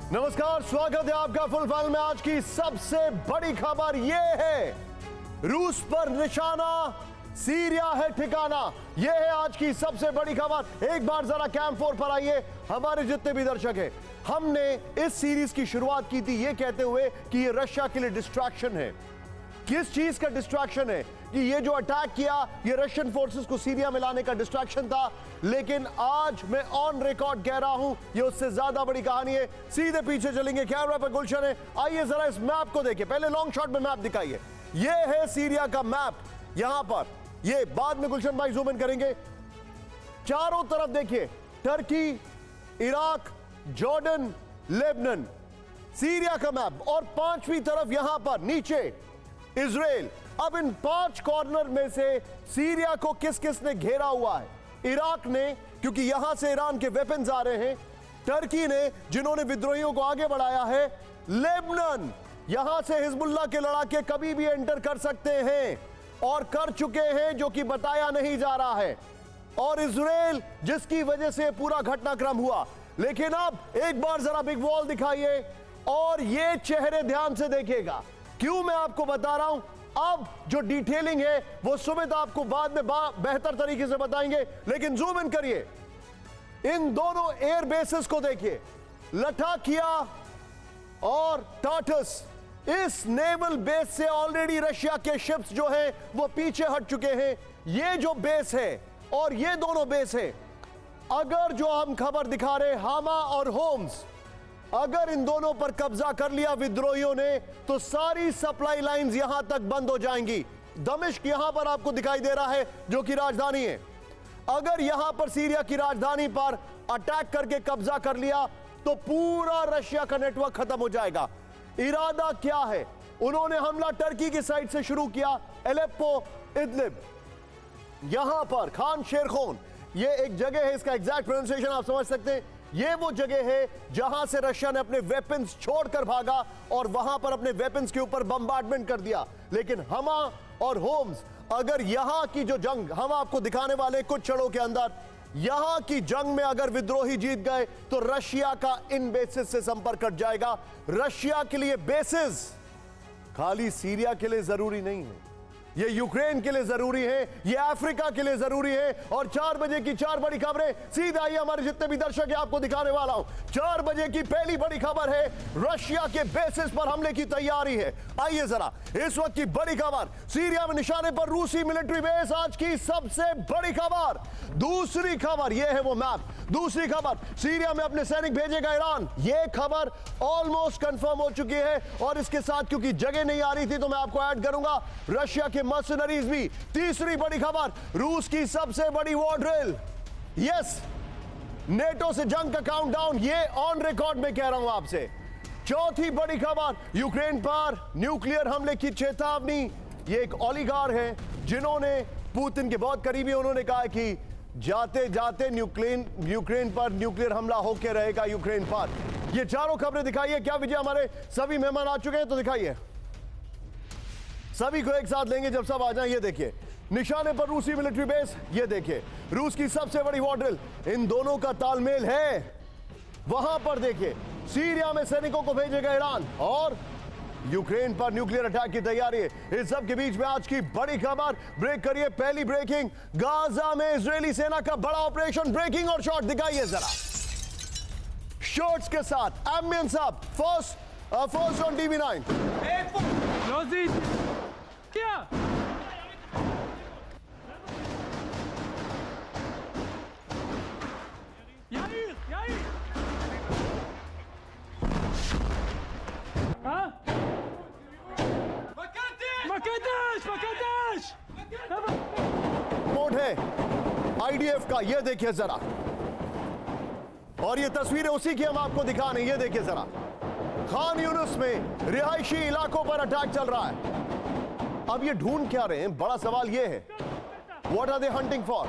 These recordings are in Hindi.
नमस्कार, स्वागत है आपका फुल फाइल में। आज की सबसे बड़ी खबर यह है, रूस पर निशाना, सीरिया है ठिकाना। यह है आज की सबसे बड़ी खबर। एक बार जरा कैंप 4 पर आइए, हमारे जितने भी दर्शक हैं। हमने इस सीरीज की शुरुआत की थी यह कहते हुए कि यह रशिया के लिए डिस्ट्रैक्शन है। किस चीज का डिस्ट्रैक्शन है? कि ये जो अटैक किया ये रशियन फोर्सेस को सीरिया में लाने का डिस्ट्रैक्शन था। लेकिन आज मैं ऑन रिकॉर्ड कह रहा हूं ये उससे ज्यादा बड़ी कहानी है। सीधे पीछे चलेंगे, कैमरा पर गुलशन है। आइए जरा इस मैप को देखिए। पहले लॉन्ग शॉट में मैप दिखाइए। ये है सीरिया का मैप। यहां पर ये बाद में गुलशन भाई जूम इन करेंगे। चारों तरफ देखिए, Turkey, Iraq, Jordan, Lebanon, Syria का मैप। और पांचवी तरफ यहां पर नीचे इजराइल। अब इन 5 कॉर्नर में से सीरिया को किस किस ने घेरा हुआ है? इराक ने, क्योंकि यहां से ईरान के वेपन्स आ रहे हैं। टर्की ने, जिन्होंने विद्रोहियों को आगे बढ़ाया है। लेबनान, यहां से हिजबुल्लाह के लड़ाके कभी भी एंटर कर सकते हैं और कर चुके हैं, जो कि बताया नहीं जा रहा है। और इजराइल, जिसकी वजह से पूरा घटनाक्रम हुआ। लेकिन अब एक बार जरा बिग वॉल दिखाइए और ये चेहरे ध्यान से देखिएगा। क्यों मैं आपको बता रहा हूं? अब जो डिटेलिंग है वो सुमित आपको बाद में बेहतर तरीके से बताएंगे। लेकिन जूम इन करिए, इन दोनों एयर बेसेस को देखिए, लटाकिया और टार्टस। इस नेवल बेस से ऑलरेडी रशिया के शिप्स जो हैं वो पीछे हट चुके हैं। ये जो बेस है और ये दोनों बेस है, अगर जो हम खबर दिखा रहे हामा और होम्स, अगर इन दोनों पर कब्जा कर लिया विद्रोहियों ने तो सारी सप्लाई लाइंस यहां तक बंद हो जाएंगी। दमिश्क यहां पर आपको दिखाई दे रहा है, जो कि राजधानी है। अगर यहां पर सीरिया की राजधानी पर अटैक करके कब्जा कर लिया तो पूरा रशिया का नेटवर्क खत्म हो जाएगा। इरादा क्या है? उन्होंने हमला टर्की की साइड से शुरू किया। एलेप्पो, इदलिब, यहां पर खान शेरखोन, ये एक जगह है, इसका एग्जैक्ट प्रोनाउंसिएशन आप समझ सकते हैं। ये वो जगह है जहां से रशिया ने अपने वेपन्स छोड़कर भागा और वहां पर अपने वेपन्स के ऊपर बम्बार्डमेंट कर दिया। लेकिन हमा और होम्स, अगर यहां की जो जंग हम आपको दिखाने वाले कुछ क्षणों के अंदर, यहां की जंग में अगर विद्रोही जीत गए तो रशिया का इन बेसिस से संपर्क कट जाएगा। रशिया के लिए बेसिस खाली सीरिया के लिए जरूरी नहीं है, ये यूक्रेन के लिए जरूरी है, ये अफ्रीका के लिए जरूरी है। और 4 बजे की 4 बड़ी खबरें सीधा आइए, हमारे जितने भी दर्शक हैं आपको दिखाने वाला हूं। 4 बजे की पहली बड़ी खबर है, रशिया के बेसिस पर हमले की तैयारी है। आइए जरा इस वक्त की बड़ी खबर, सीरिया में निशाने पर रूसी मिलिट्री बेस। आज की सबसे बड़ी खबर। दूसरी खबर, यह है वो मैप। दूसरी खबर, सीरिया में अपने सैनिक भेजेगा ईरान। यह खबर ऑलमोस्ट कंफर्म हो चुकी है। और इसके साथ क्योंकि जगह नहीं आ रही थी तो मैं आपको ऐड करूंगा रशिया के मर्सनरीज भी। तीसरी बड़ी खबर, रूस की सबसे बड़ी वॉर ड्रिल। यस, नेटो से जंग का काउंटडाउन, ये ऑन रिकॉर्ड में कह रहा हूं आपसे। चौथी बड़ी खबर, यूक्रेन पर न्यूक्लियर हमले की चेतावनी। ये एक ओलिगार है जिन्होंने पुतिन के बहुत करीबी, उन्होंने कहा कि जाते जाते यूक्रेन पर न्यूक्लियर हमला होकर रहेगा यूक्रेन पर। ये चारों खबरें दिखाइए। क्या विजय, हमारे सभी मेहमान आ चुके हैं तो दिखाइए। सभी को एक साथ लेंगे जब सब आ जाएं। ये देखिए, निशाने पर रूसी मिलिट्री बेस। ये देखिए, रूस की सबसे बड़ी वॉर ड्रिल। इन दोनों का तालमेल है। वहां पर देखिए, सीरिया में सैनिकों को भेजेगा ईरान और यूक्रेन पर न्यूक्लियर अटैक की तैयारी है। इस सब के बीच में आज की बड़ी खबर, ब्रेक करिए। पहली ब्रेकिंग, गाजा में इजरायली सेना का बड़ा ऑपरेशन। ब्रेकिंग और शॉट दिखाइए जरा, शॉट्स के साथ। Ambience up, first on TV9। क्या रिपोर्ट है IDF का, ये देखिए जरा। और ये तस्वीरें उसी की हम आपको दिखा रहे हैं। ये देखिए जरा, खान यूनुस में रिहायशी इलाकों पर अटैक चल रहा है। अब ये ढूंढ क्या रहे हैं? बड़ा सवाल ये है, what are they hunting for?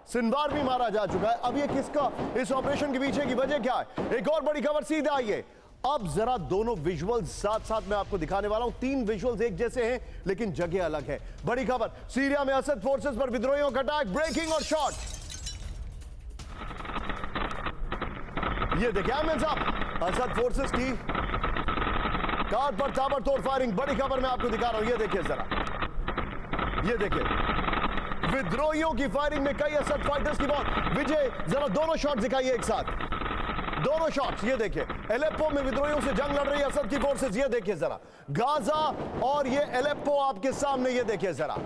Sinwar भी मारा जा चुका है। अब ये किसका, इस ऑपरेशन के पीछे की वजह क्या है? एक और बड़ी खबर सीधा आइए। अब जरा दोनों विजुअल्स साथ साथ मैं आपको दिखाने वाला हूं। 3 विजुअल्स एक जैसे हैं लेकिन जगह अलग है। बड़ी खबर, सीरिया में असद फोर्सेस पर विद्रोहियों का अटैक। ब्रेकिंग और शॉट, ये देखिए। असद फोर्सेस की कार पर ताबड़तोड़ फायरिंग, बड़ी खबर मैं आपको दिखा रहा हूं, ये देखिए जरा, ये देखिए विद्रोहियों की फायरिंग में कई असद फाइटर्स की मौत। विजय जरा दोनों शॉट दिखाइए एक साथ, दोनों शॉट्स, ये देखिए एलेप्पो में विद्रोहियों से जंग लड़ रही है असद की फोर्सेस, ये देखिए जरा गाजा और ये एलेप्पो आपके सामने, ये देखिए जरा।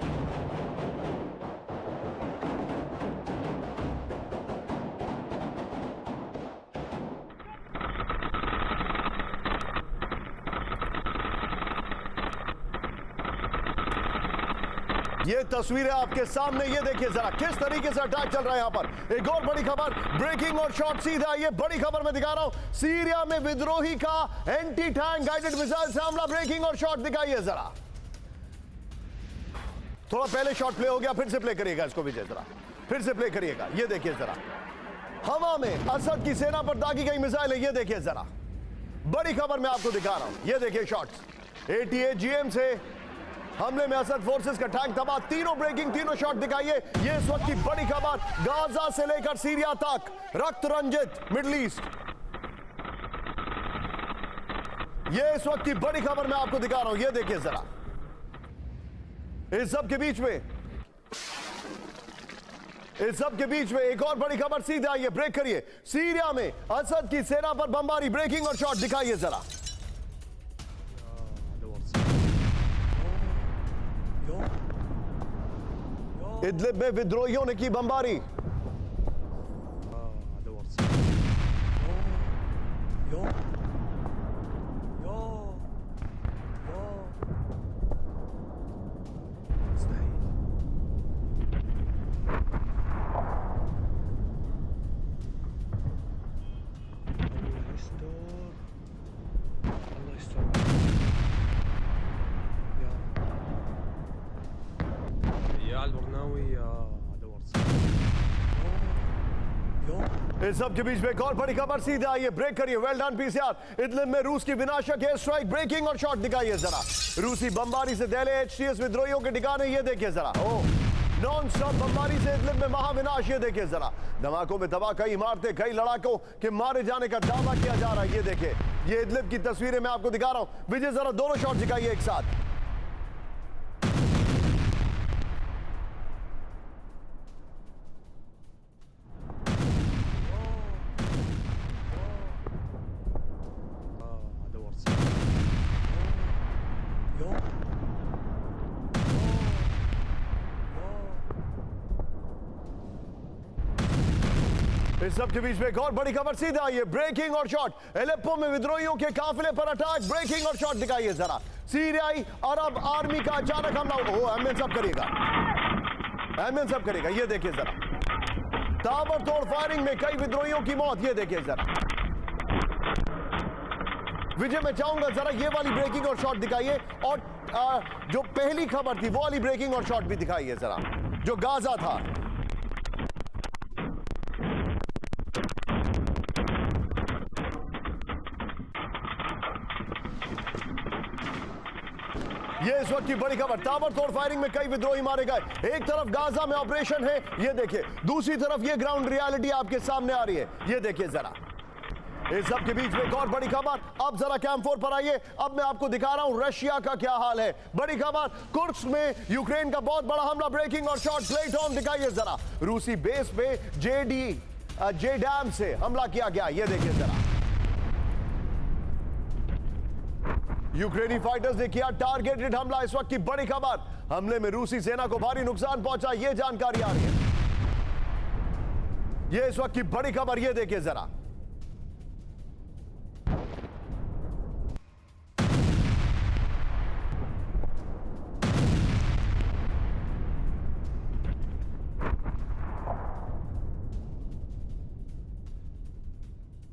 ये तस्वीरें आपके सामने, ये देखिए जरा किस तरीके से अटैक चल रहा है यहां पर। एक और बड़ी खबर, ब्रेकिंग और शॉट सीधा, ये बड़ी खबर मैं दिखा रहा हूं, सीरिया में विद्रोही का एंटी टैंक गाइडेड मिसाइल से हमला, ब्रेकिंग और शॉट दिखाइए जरा। थोड़ा पहले शॉट प्ले हो गया, फिर से प्ले करिएगा इसको विजय जरा, फिर से प्ले करिएगा, ये देखिए जरा। हवा में असद की सेना पर दागी गई मिसाइल है, ये देखिए जरा, बड़ी खबर मैं आपको दिखा रहा हूं, ये देखिए शॉट्स। ATAGM से हमले में असद फोर्सेस का टैंक तबाह, तीनों ब्रेकिंग, तीनों शॉट दिखाइए। ये इस वक्त की बड़ी खबर, गाजा से लेकर सीरिया तक रक्त रंजित मिडिल ईस्ट, ये इस वक्त की बड़ी खबर मैं आपको दिखा रहा हूं, ये देखिए जरा। इस सब के बीच में एक और बड़ी खबर सीधा आइए, ब्रेक करिए। सीरिया में असद की सेना पर बमबारी, ब्रेकिंग और शॉट दिखाइए जरा। इदलिब में विद्रोहियों ने की बमबारी। इस सब के बीच में एक और बड़ी खबर सीधा आइए, ब्रेक करिए। Well done PCR. इदलिब में रूस की विनाशक एयर स्ट्राइक, ब्रेकिंग और शॉट दिखाइए जरा। रूसी बमबारी से दहले HTS विद्रोहियों के ठिकाने, ये देखिए जरा। नॉन स्टॉप बमबारी से इदलिब में महाविनाश, ये देखिए जरा। धमाकों में तबाह कई इमारतें, कई लड़ाकों के मारे जाने का दावा किया जा रहा है, ये देखिए। ये इदलिब की तस्वीरें मैं आपको दिखा रहा हूं, विजय जरा दोनों शॉट दिखाइए एक साथ। इस सब के बीच में एक और बड़ी खबर सीधा आइए, ब्रेकिंग और शॉट। एलेप्पो में विद्रोहियों के काफिले पर अटैक, ब्रेकिंग और शॉट दिखाइए जरा। सीरियाई अरब आर्मी का अचानक हमला, एमएन सब करिएगा, एमएन सब करेगा, ये देखिए जरा। ताबड़तोड़ फायरिंग में कई विद्रोहियों की मौत, ये देखिए जरा। विजय मैं चाहूंगा जरा ये वाली ब्रेकिंग और शॉट दिखाइए, और जो पहली खबर थी वो वाली ब्रेकिंग और शॉट भी दिखाइए जरा, जो गाजा था। ये इस वक्त की बड़ी खबर, ताबड़तोड़ फायरिंग में कई विद्रोही मारे गए। एक तरफ गाजा में ऑपरेशन है, ये देखिए, दूसरी तरफ ये ग्राउंड रियलिटी आपके सामने आ रही है, ये देखिए जरा। इस सब के बीच में एक और बड़ी खबर, अब जरा कैंप 4 पर आइए। अब मैं आपको दिखा रहा हूं रशिया का क्या हाल है। बड़ी खबर, कुर्स्क में यूक्रेन का बहुत बड़ा हमला, ब्रेकिंग और शॉट, प्लेटॉन दिखाइए जरा। रूसी बेस पे JDAM से हमला किया गया, ये देखिए जरा। यूक्रेनी फाइटर्स ने किया टारगेटेड हमला, इस वक्त की बड़ी खबर। हमले में रूसी सेना को भारी नुकसान पहुंचा, यह जानकारी आ रही है। यह इस वक्त की बड़ी खबर, यह देखिए जरा।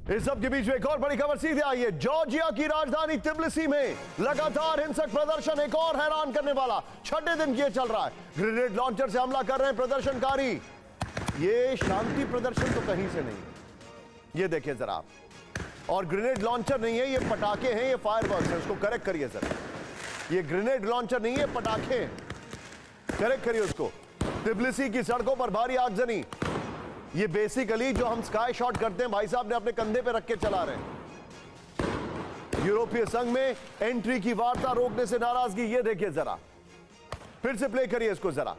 इस सब के बीच में एक और बड़ी खबर सीधे आई है। जॉर्जिया की राजधानी तिब्लिसी में लगातार हिंसक प्रदर्शन, एक और हैरान करने वाला, छठे दिन ये चल रहा है। ग्रेनेड लॉन्चर से हमला कर रहे हैं प्रदर्शनकारी। ये शांति प्रदर्शन तो कहीं से नहीं, ये देखिए जरा आप। और ग्रेनेड लॉन्चर नहीं है, ये पटाखे हैं, ये फायरवर्क्स है, उसको करेक्ट करिए जरा। ये ग्रेनेड लॉन्चर नहीं है, पटाखे हैं, करेक्ट करिए उसको। तिब्लिसी की सड़कों पर भारी आगजनी, ये बेसिकली जो हम स्काई शॉट करते हैं भाई साहब ने अपने कंधे पे रख के चला रहे हैं, यूरोपीय संघ में एंट्री की वार्ता रोकने से नाराजगी। ये देखिए जरा, फिर से प्ले करिए इसको जरा।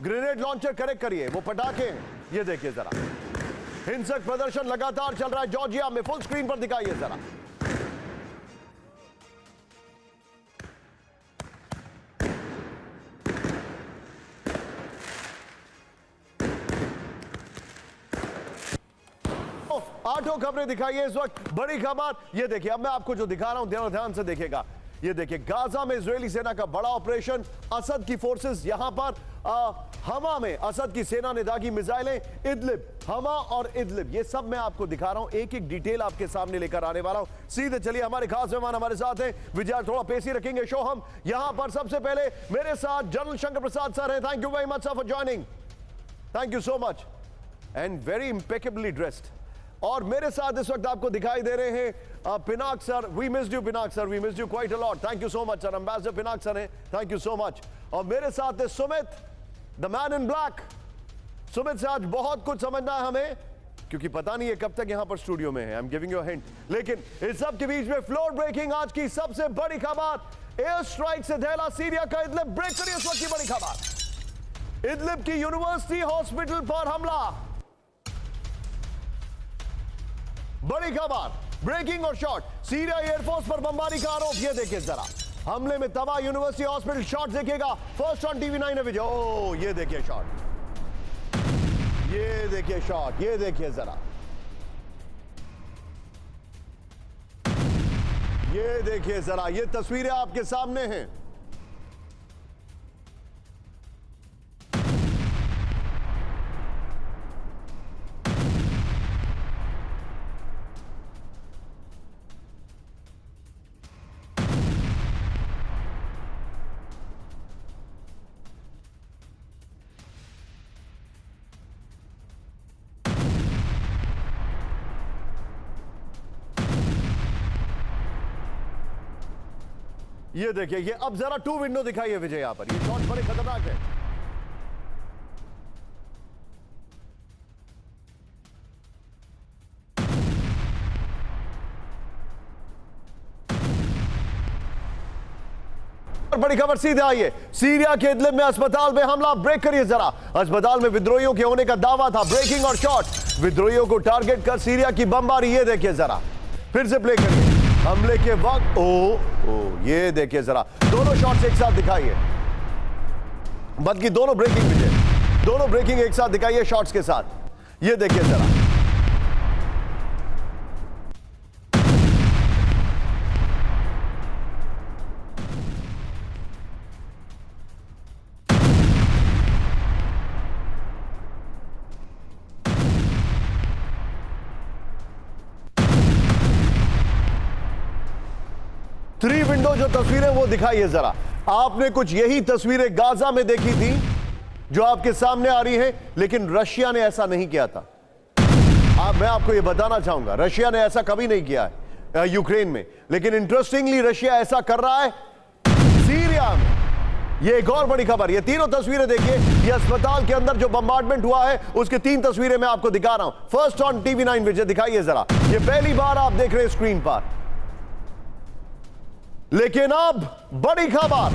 ग्रेनेड लॉन्चर करेक्ट करिए, वो पटाखे हैं। ये देखिए जरा, हिंसक प्रदर्शन लगातार चल रहा है जॉर्जिया में। फुल स्क्रीन पर दिखाइए जरा। आठों खबरें दिखाइए इस वक्त। बड़ी खबर ये देखिए, अब मैं आपको जो दिखा रहा हूं ध्यान से देखिएगा। ये देखिए, गाजा में इजरायली सेना का बड़ा ऑपरेशन। असद की फोर्सेस यहां पर हमा में असद की सेना ने दागी मिसाइलें। इदलिब, हमा और इदलिब, ये सब मैं आपको दिखा रहा हूं। एक एक डिटेल आपके सामने लेकर आने वाला हूं। सीधे चलिए, हमारे खास मेहमान हमारे साथ हैं। विजय थोड़ा पेशी रखेंगे शो हम यहां पर। सबसे पहले मेरे साथ जनरल शंकर प्रसाद सर हैं। Thank you very much sir for joining. Thank you so much and very impeccably dressed. और मेरे साथ इस वक्त आपको दिखाई दे रहे हैं Pinak sir. We missed you Pinak sir, we missed you quite a lot. Thank you so much sir. Ambassador Pinak sir हैं, थैंक यू सो मच। और मेरे साथ है Sumit, the man in black. Sumit से आज बहुत कुछ समझना है हमें, क्योंकि पता नहीं है कब तक यहां पर स्टूडियो में है। I am giving you a hint. लेकिन इस सब के बीच में फ्लोर ब्रेकिंग आज की सबसे बड़ी खबर। एयर स्ट्राइक से दहला सीरिया का इदलिब। ब्रेक करिए इस वक्त की बड़ी खबर। इदलिब की यूनिवर्सिटी हॉस्पिटल पर हमला। बड़ी खबर, ब्रेकिंग और शॉट। सीरिया एयरफोर्स पर बमबारी का आरोप। ये देखिए जरा, हमले में तबाह यूनिवर्सिटी हॉस्पिटल। शॉट देखिएगा फर्स्ट ऑन TV9 विजय। ओ ये देखिए शॉट, ये देखिए शॉट, ये देखिए जरा, ये देखिए जरा, ये तस्वीरें आपके सामने हैं। ये देखिए, ये अब जरा टू विंडो दिखाइए विजय। यहां पर ये शॉट बड़े खतरनाक है। बड़ी खबर सीधे आई है। सीरिया के इदलिब में अस्पताल में हमला। ब्रेक करिए जरा। अस्पताल में विद्रोहियों के होने का दावा था। ब्रेकिंग और शॉट। विद्रोहियों को टारगेट कर सीरिया की बमबारी। ये देखिए जरा, फिर से प्ले करिए। हमले के वक्त ये देखिए जरा, दोनों शॉट्स एक साथ दिखाइए। बल्कि दोनों ब्रेकिंग विजय, दोनों ब्रेकिंग एक साथ दिखाइए शॉट्स के साथ। ये देखिए जरा, थ्री विंडो जो तस्वीरें वो दिखाइए जरा। आपने कुछ यही तस्वीरें गाजा में देखी थी जो आपके सामने आ रही हैं, लेकिन रशिया ने ऐसा नहीं किया था। मैं आपको यह बताना चाहूंगा, रशिया ने ऐसा कभी नहीं किया है यूक्रेन में। लेकिन इंटरेस्टिंगली रशिया ऐसा कर रहा है सीरिया में। ये एक और बड़ी खबर। ये तीनों तस्वीरें देखिए। ये अस्पताल के अंदर जो बम्बार्डमेंट हुआ है उसकी तीन तस्वीरें मैं आपको दिखा रहा हूं। फर्स्ट ऑन TV9 विजय, दिखाइए जरा। ये पहली बार आप देख रहे हैं स्क्रीन पर। लेकिन अब बड़ी खबर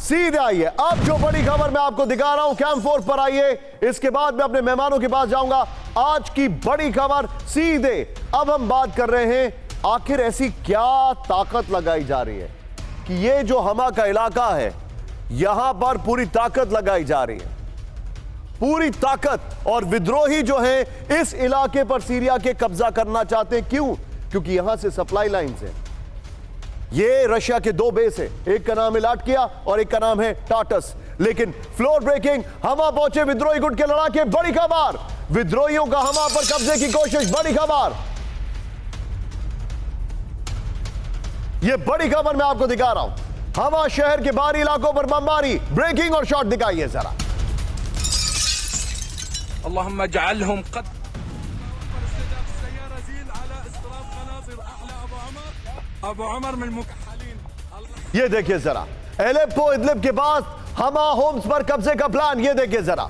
सीधे आई है। अब जो बड़ी खबर मैं आपको दिखा रहा हूं, कैंप 4 पर आइए। इसके बाद मैं अपने मेहमानों के पास जाऊंगा। आज की बड़ी खबर सीधे अब हम बात कर रहे हैं, आखिर ऐसी क्या ताकत लगाई जा रही है कि ये जो हमा का इलाका है यहां पर पूरी ताकत लगाई जा रही है, पूरी ताकत। और विद्रोही जो है इस इलाके पर सीरिया के कब्जा करना चाहते हैं। क्यों? क्योंकि यहां से सप्लाई लाइन है। ये रशिया के दो बेस है, एक का नाम है लाटकिया और एक का नाम है टाटस। लेकिन फ्लोर ब्रेकिंग, हमा पहुंचे विद्रोही गुट के लड़ाके। बड़ी खबर, विद्रोहियों का हमा पर कब्जे की कोशिश। बड़ी खबर, यह बड़ी खबर मैं आपको दिखा रहा हूं। हमा शहर के बाहरी इलाकों पर बमबारी। ब्रेकिंग और शॉट दिखाइए जरा। अल्लाहुम्मा जअलहुम कद अबू उमर मिन मुकहलीन। ये देखिए जरा, एलेप्पो इदलिब के पास हमा होम्स पर कब्जे का प्लान। ये देखिए जरा,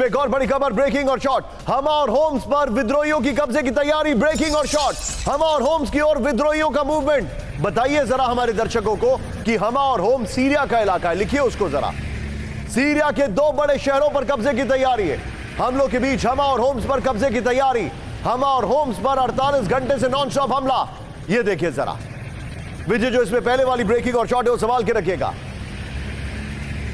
एक और बड़ी खबर, ब्रेकिंग और शॉट। हमा और होम्स पर विद्रोहियों की कब्जे की तैयारी। ब्रेकिंग और शॉट, हमा और होम्स की ओर विद्रोहियों का मूवमेंट। बताइए जरा हमारे दर्शकों को कि हमा और होम्स सीरिया का इलाका है। लिखिए उसको जरा। सीरिया के दो बड़े शहरों पर कब्जे की तैयारी है। हमलों के बीच हमा और होम्स पर कब्जे की तैयारी। हमा और होम्स पर 48 घंटे से नॉन स्टॉप हमला। यह देखिए जरा विजय, जो इसमें पहले वाली ब्रेकिंग और शॉट है वो संभाल के रखिएगा।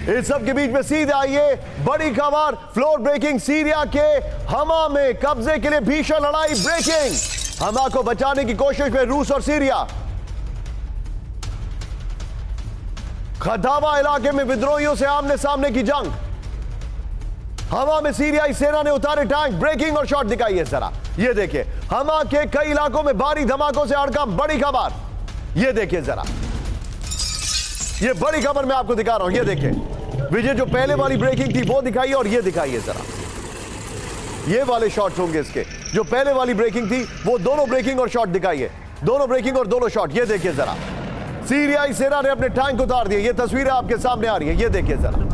इस सब के बीच में सीधे आइए बड़ी खबर, फ्लोर ब्रेकिंग। सीरिया के हमा में कब्जे के लिए भीषण लड़ाई। ब्रेकिंग, हमा को बचाने की कोशिश में रूस और सीरिया। खदावा इलाके में विद्रोहियों से आमने सामने की जंग। हमा में सीरियाई सेना ने उतारे टैंक। ब्रेकिंग और शॉट दिखाइए जरा। यह देखिए हमा के कई इलाकों में भारी धमाकों से हड़कंप। बड़ी खबर, यह देखिए जरा, ये बड़ी खबर मैं आपको दिखा रहा हूं। ये देखिए विजय, जो पहले वाली ब्रेकिंग थी वो दिखाइए और ये दिखाइए जरा। ये वाले शॉट्स होंगे इसके। जो पहले वाली ब्रेकिंग थी वो दोनों ब्रेकिंग और शॉट दिखाइए। दोनों ब्रेकिंग और दोनों शॉट। ये देखिए जरा, सीरियाई सेना ने अपने टैंक उतार दिए। ये तस्वीरें आपके सामने आ रही है। ये देखिए जरा,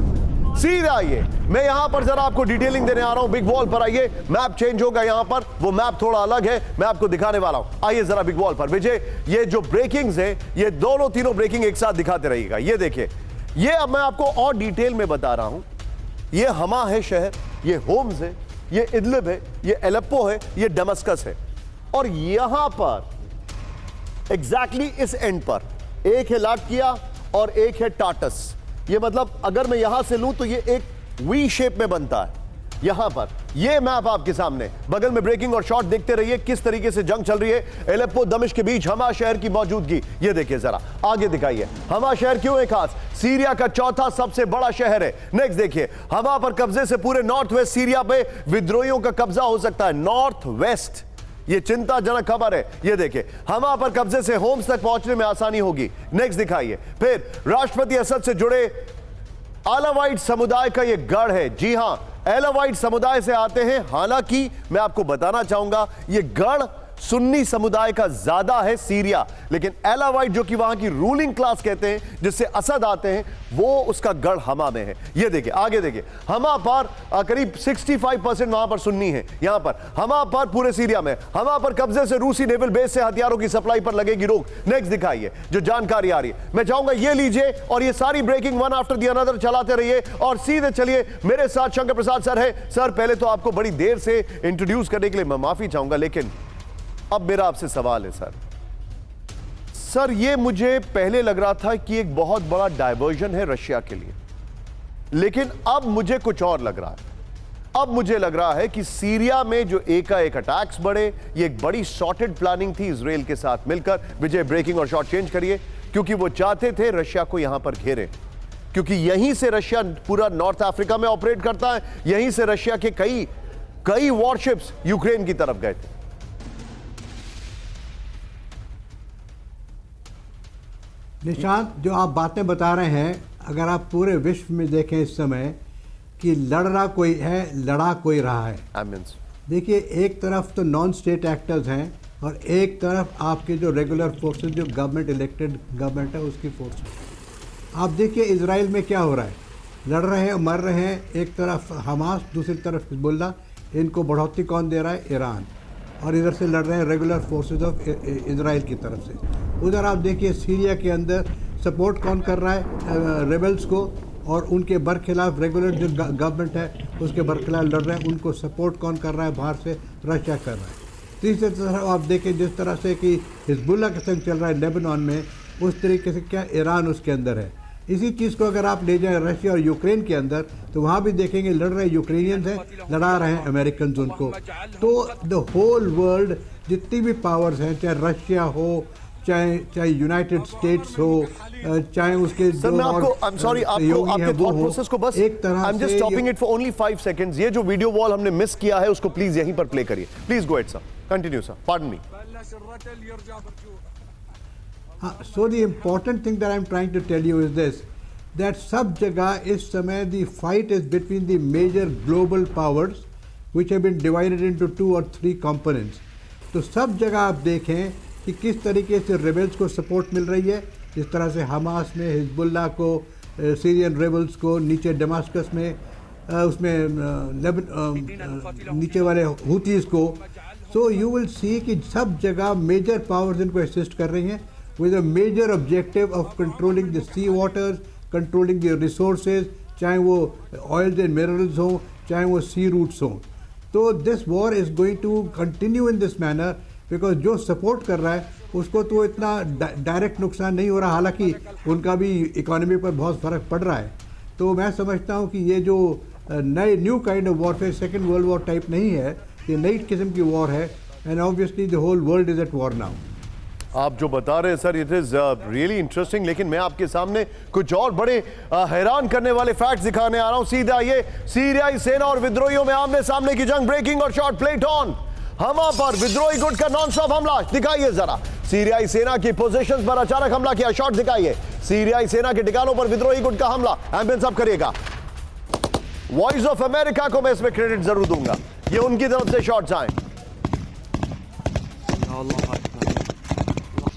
सीधे आइए। मैं यहां पर जरा आपको डिटेलिंग देने आ रहा हूं। बिग वॉल पर आइए, मैप चेंज होगा यहां पर। वो मैप थोड़ा अलग है, मैं आपको दिखाने वाला हूं। आइए जरा बिग वॉल पर। विजय, ये जो ब्रेकिंग्स है ये दोनों तीनों ब्रेकिंग एक साथ दिखाते रहिएगा। ये देखिए, ये अब मैं आपको और डिटेल में बता रहा हूं। ये हमा है शहर, ये होम्स है, ये इदलिब है, ये एलेप्पो है, ये दमस्कस है। और यहां पर एग्जैक्टली इस एंड पर एक है लाटकिया और एक है टाटस। ये मतलब अगर मैं यहां से लूं तो ये एक वी शेप में बनता है। यहां पर ये मैप आपके सामने, बगल में ब्रेकिंग और शॉट देखते रहिए किस तरीके से जंग चल रही है। एलेप्पो दमिश्क के बीच हमा शहर की मौजूदगी। ये देखिए जरा, आगे दिखाइए। हमा शहर क्यों है खास? सीरिया का चौथा सबसे बड़ा शहर है। नेक्स्ट देखिए, हमा पर कब्जे से पूरे नॉर्थ वेस्ट सीरिया पे विद्रोहियों का कब्जा हो सकता है। नॉर्थ वेस्ट, ये चिंताजनक खबर है। ये देखिए, हमा पर कब्जे से होम्स तक पहुंचने में आसानी होगी। नेक्स्ट दिखाइए। फिर राष्ट्रपति असद से जुड़े अलावाइट समुदाय का ये गढ़ है। जी हां, अलावाइट समुदाय से आते हैं। हालांकि मैं आपको बताना चाहूंगा ये गढ़ सुन्नी समुदाय का ज्यादा है सीरिया, लेकिन अलावाइट जो कि वहां की रूलिंग क्लास कहते हैं, जिससे असद आते हैं, वो उसका गढ़ हमा में है। ये देखिए, आगे देखिए, हमा पर करीब 65% वहां पर सुन्नी है। यहां पर हमा पर पूरे सीरिया में हमा पर कब्जे से रूसी नेवल बेस से हथियारों की सप्लाई पर लगेगी रोक। नेक्स्ट दिखाइए जो जानकारी आ रही है। मैं चाहूंगा ये लीजिए और ये सारी breaking one after the another चलाते रहिए और सीधे चलिए। मेरे साथ शंकर प्रसाद सर है। सर, पहले तो आपको बड़ी देर से इंट्रोड्यूस करने के लिए मैं माफी चाहूंगा, लेकिन अब मेरा आपसे सवाल है सर, ये मुझे पहले लग रहा था कि एक बहुत बड़ा डायवर्जन है रशिया के लिए, लेकिन अब मुझे कुछ और लग रहा है। अब मुझे लग रहा है कि सीरिया में जो एकाएक अटैक्स बढ़े, ये एक बड़ी सॉर्टेड प्लानिंग थी इजराइल के साथ मिलकर। विजय, ब्रेकिंग और शॉट चेंज करिए, क्योंकि वो चाहते थे रशिया को यहां पर घेरे, क्योंकि यहीं से रशिया पूरा नॉर्थ अफ्रीका में ऑपरेट करता है। यहीं से रशिया के कई वॉरशिप्स यूक्रेन की तरफ गए थे। निशांत, जो आप बातें बता रहे हैं, अगर आप पूरे विश्व में देखें इस समय कि लड़ रहा कोई है, लड़ा कोई रहा है। देखिए, एक तरफ तो नॉन स्टेट एक्टर्स हैं और एक तरफ आपके जो रेगुलर फोर्सेस, जो गवर्नमेंट इलेक्टेड गवर्नमेंट है उसकी फोर्सेस। आप देखिए इजराइल में क्या हो रहा है, लड़ रहे हैं, मर रहे हैं। एक तरफ हमास, दूसरी तरफ हिजबुल्ला। इनको बढ़ोतरी कौन दे रहा है? ईरान। और इधर से लड़ रहे हैं रेगुलर फोर्सेस ऑफ इजराइल की तरफ से। उधर आप देखिए सीरिया के अंदर सपोर्ट कौन कर रहा है? रेबल्स को, और उनके बरखिलाफ रेगुलर जो गवर्नमेंट है उसके बरखिलाफ लड़ रहे हैं। उनको सपोर्ट कौन कर रहा है? बाहर से रशिया कर रहा है। तीसरी तरफ आप देखें जिस तरह से कि हिजबुल्ला के संग चल रहा है लेबनान में, उस तरीके से क्या ईरान उसके अंदर है। इसी चीज़ को अगर आप ले जाएं रशिया और यूक्रेन के अंदर, तो वहाँ भी देखेंगे लड़ रहे यूक्रेनियंस हैं, लड़ा रहे हैं अमेरिकन उनको। तो द होल वर्ल्ड, जितनी भी पावर्स हैं, चाहे रशिया हो, चाहे यूनाइटेड स्टेट्स हो, चाहे उसके सर, मैं आपको आई एम सॉरी, आपको आपके थॉट प्रोसेस को बस एक तरह I am just stopping it for only 5 seconds. ये जो वीडियो वॉल हमने मिस किया है उसको प्लीज यहीं पर प्ले करिए। Please go ahead sir, continue sir, pardon me. So the important thing that I'm trying to tell you is this, that सब जगह इस समय the fight is between the major global powers which have been divided into 2 or 3 components. तो सब जगह आप देखें कि किस तरीके से रेबल्स को सपोर्ट मिल रही है, जिस तरह से हमास में हिजबुल्लाह को, सीरियन रेबल्स को, नीचे दमास्कस में उसमें नीचे वाले हुतीज़ को. सो यू विल सी कि सब जगह मेजर पावर्स इनको असिस्ट कर रही हैं with a major objective of controlling the sea waters, controlling the resources, चाहे वो oils and minerals हो, चाहे वो sea routes हो. तो this war is going to continue in this manner because जो support कर रहा है उसको तो इतना डायरेक्ट नुकसान नहीं हो रहा, हालांकि उनका भी इकोनॉमी पर बहुत फ़र्क पड़ रहा है. तो मैं समझता हूँ कि ये जो नए new kind of warfare second world war type नहीं है, ये नई किस्म की वॉर है. And obviously the whole world is at war now. आप जो बता रहे हैं sir, it is really interesting, लेकिन मैं आपके सामने कुछ और बड़े हैरान करने वाले फैक्ट्स दिखाने आ रहा हूं. सीधा ये सीरियाई सेना और विद्रोहियों में आमने सामने की जंग. ब्रेकिंग और शॉट प्लेट ऑन. हमा पर विद्रोही गुट का नॉन स्टॉप हमला. दिखाइए जरा सीरियाई सेना की पोजीशंस पर अचानक हमला किया. शॉट दिखाइए. सीरियाई सेना के ठिकानों पर विद्रोही गुट का हमला. एम्बुलेंस अब करिएगा. वॉइस ऑफ अमेरिका को मैं इसमें क्रेडिट जरूर दूंगा, ये उनकी तरफ से शॉट्स आए.